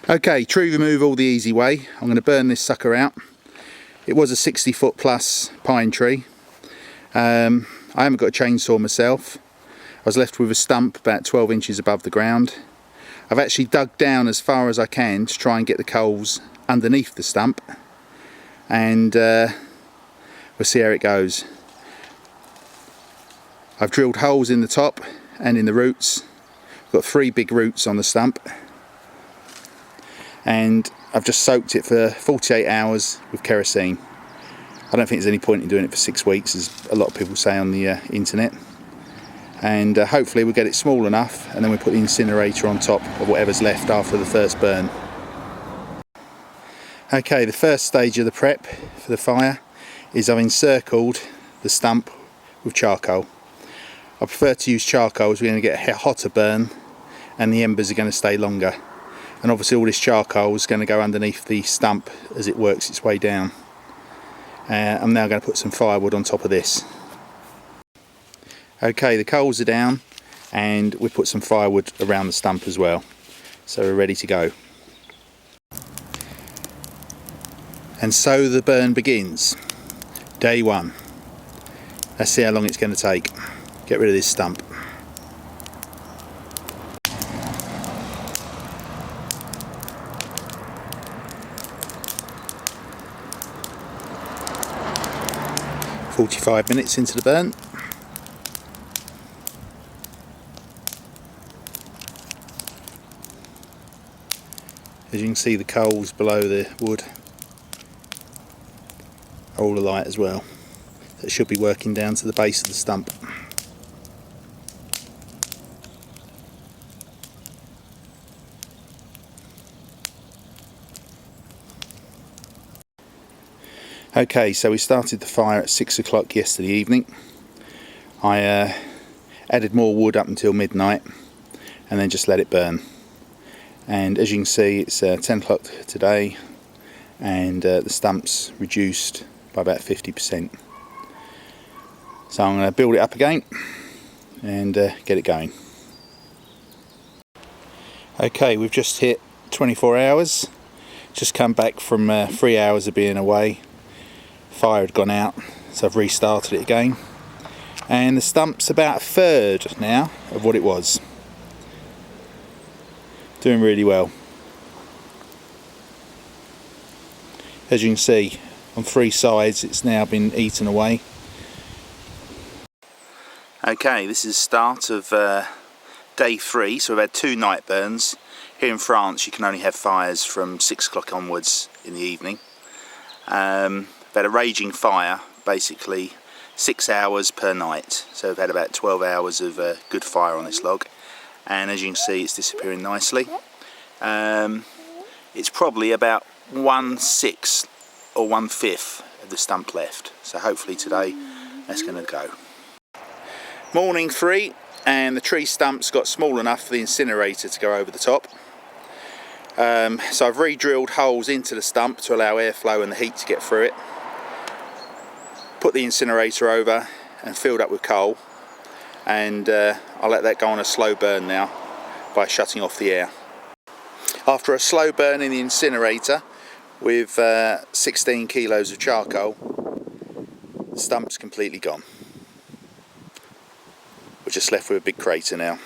Okay, tree removal the easy way. I'm going to burn this sucker out. It was a 60-foot plus pine tree. I haven't got a chainsaw myself. I was left with a stump about 12 inches above the ground. I've actually dug down as far as I can to try and get the coals underneath the stump, and we'll see how it goes. I've drilled holes in the top and in the roots. I've got 3 big roots on the stump, and I've just soaked it for 48 hours with kerosene. I don't think there's any point in doing it for 6 weeks, as a lot of people say on the internet. And hopefully we'll get it small enough, and then we'll put the incinerator on top of whatever's left after the first burn. Okay, the first stage of the prep for the fire is I've encircled the stump with charcoal. I prefer to use charcoal as we're going to get a hotter burn and the embers are going to stay longer. And obviously all this charcoal is going to go underneath the stump as it works its way down. I'm now going to put some firewood on top of this. Okay, the coals are down and we put some firewood around the stump as well. So we're ready to go. And so the burn begins. Day 1. Let's see how long it's going to take. Get rid of this stump. "45 minutes into the burn. As you can see, the coals below the wood are all alight as well. That should be working down to the base of the stump. Okay, so we started the fire at 6 o'clock yesterday evening. I added more wood up until midnight and then just let it burn. And as you can see, it's 10 o'clock today, and the stump's reduced by about 50%. So I'm going to build it up again and get it going. Okay, we've just hit 24 hours. Just come back from 3 hours of being away. Fire had gone out, so I've restarted it again. And the stump's about a third now of what it was. Doing really well. As you can see, on 3 sides it's now been eaten away. Okay, this is the start of day 3, so we've had 2 night burns. Here in France you can only have fires from 6 o'clock onwards in the evening. We've had a raging fire, basically 6 hours per night, so we've had about 12 hours of good fire on this log. And as you can see, it's disappearing nicely. It's probably about 1/6 or 1/5 of the stump left, so hopefully today that's going to go. Morning 3, and the tree stump's got small enough for the incinerator to go over the top. So I've re-drilled holes into the stump to allow airflow and the heat to get through it. Put the incinerator over and filled up with coal, and I'll let that go on a slow burn now by shutting off the air. After a slow burn in the incinerator with 16 kilos of charcoal, the stump's completely gone. We're just left with a big crater now.